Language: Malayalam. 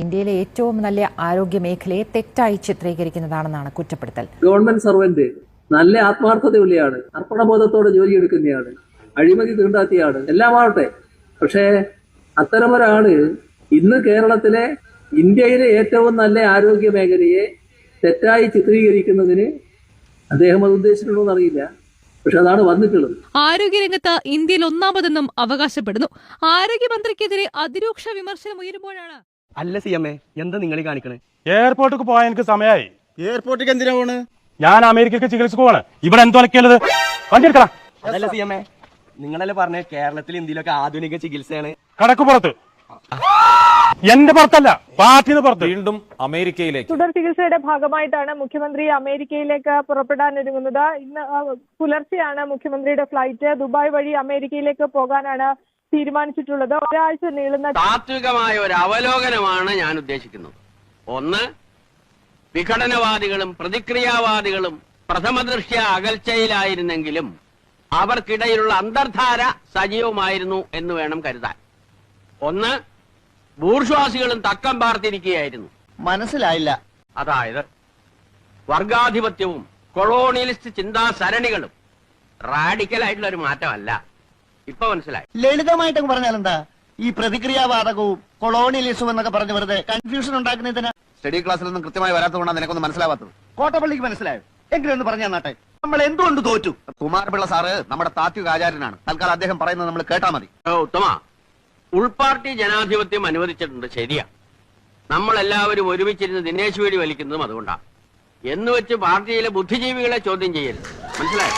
ഇന്ത്യയിലെ ഏറ്റവും നല്ല ആരോഗ്യ മേഖലയെ തെറ്റായി ചിത്രീകരിക്കുന്നതാണെന്നാണ് കുറ്റപ്പെടുത്തൽ. ഗവൺമെന്റ് സർവന്റ് നല്ല ആത്മാർത്ഥതയുള്ളയാണ്, അർപ്പണബോധത്തോടെ ജോലിയെടുക്കുന്നതാണ്, അഴിമതി തീണ്ടാത്തിയാണ്, എല്ലാമാവട്ടെ. പക്ഷേ അത്തരമൊരാള് ഇന്ന് കേരളത്തിലെ ഇന്ത്യയിലെ ഏറ്റവും നല്ല ആരോഗ്യ മേഖലയെ തെറ്റായി ചിത്രീകരിക്കുന്നതിന് അദ്ദേഹം അത് ഉദ്ദേശിച്ചിട്ടുണ്ടോന്ന് അറിയില്ല. പക്ഷെ അതാണ് വന്നിട്ടുള്ളത്. ആരോഗ്യരംഗത്ത് ഇന്ത്യയിൽ ഒന്നാമതെന്നും അവകാശപ്പെടുന്നു. ആരോഗ്യമന്ത്രിക്കെതിരെ അതിരൂക്ഷ വിമർശനം ഉയരുമ്പോഴാണ് അല്ല CMA എന്താ നിങ്ങൾ കാണിക്കണേ? എയർപോർട്ടിൽ പോയാൽ എനിക്ക് സമയമായി. എയർപോർട്ടിലേക്ക് എന്തിനാ പോണ്? ഞാൻ അമേരിക്കക്ക് ചികിത്സക്ക് പോവാണ്. ഇവിടെ എന്തോ അലക്കിയുള്ളത് വണ്ടിയെടുക്കടാ. അതല്ല CMA, നിങ്ങളല്ലേ പറഞ്ഞ കേരളത്തിൽ ഇന്ത്യയിലൊക്കെ ആധുനിക ചികിത്സയാണ്. കടക്ക് പുറത്ത്, എന്റെ പുറത്തല്ല, പാർട്ടിന്ന് പുറത്ത്. വീണ്ടും അമേരിക്കയിലേക്ക് തുടർ ചികിത്സയുടെ ഭാഗമായിട്ടാണ് മുഖ്യമന്ത്രി അമേരിക്കയിലേക്ക് പുറപ്പെടാനൊരുങ്ങുന്നത്. ഇന്ന് പുലർച്ചെയാണ് മുഖ്യമന്ത്രിയുടെ ഫ്ലൈറ്റ്. ദുബായ് വഴി അമേരിക്കയിലേക്ക് പോകാനാണ് തീരുമാനിച്ചിട്ടുള്ളത്. ഒരാഴ്ച നീളുന്ന താത്വികമായ ഒരു അവലോകനമാണ് ഞാൻ ഉദ്ദേശിക്കുന്നത്. ഒന്ന്, വിഘടനവാദികളും പ്രതിക്രിയാവാദികളും പ്രഥമദൃഷ്ട്യ അകൽച്ചയിലായിരുന്നെങ്കിലും അവർക്കിടയിലുള്ള അന്തർധാര സജീവമായിരുന്നു എന്ന് വേണം കരുതാൻ. ഒന്ന്, ബൂർഷ്വാസികളും തക്കം പാർത്തിരിക്കുകയായിരുന്നു. മനസ്സിലായില്ല. അതായത് വർഗാധിപത്യവും കൊളോണിയലിസ്റ്റ് ചിന്താസരണികളും. റാഡിക്കലായിട്ടുള്ള ഒരു മാറ്റമല്ല. ഇപ്പൊ മനസ്സിലായി. ലളിതമായിട്ടൊക്കെ പറഞ്ഞാൽ എന്താ ഈ പ്രതിക്രിയാവാദകവും കൊളോണിയലിസവും എന്നൊക്കെ പറഞ്ഞ് വെറുതെ കൺഫ്യൂഷൻ ഉണ്ടാക്കുന്നതിന്? സ്റ്റഡി ക്ലാസ്സിലൊന്നും കൃത്യമായി വരാത്തതുകൊണ്ടാണ് നിനക്കൊന്നും മനസ്സിലാവാത്തത്. കോട്ടപ്പള്ളിക്ക് മനസ്സിലായോ? എങ്കിലും ഒന്ന് പറഞ്ഞാൽ നാട്ടെ, നമ്മൾ എന്തുകൊണ്ട് തോറ്റു? കുമാരപിള്ള സാറ് നമ്മുടെ താത്വിക ആചാര്യനാണ്. തൽക്കാലം അദ്ദേഹം പറയുന്നത് നമ്മൾ കേട്ടാ മതി. ഉത്തമ, ഉൾപാർട്ടി ജനാധിപത്യം അനുവദിച്ചിട്ടുണ്ട്, ശരിയാ. നമ്മളെല്ലാവരും ഒരുമിച്ചിരുന്ന് ദിനേശ് വേടി വലിക്കുന്നതും അതുകൊണ്ടാണ്. എന്ന് വെച്ച് പാർട്ടിയിലെ ബുദ്ധിജീവികളെ ചോദ്യം ചെയ്യരുത്. മനസ്സിലായോ?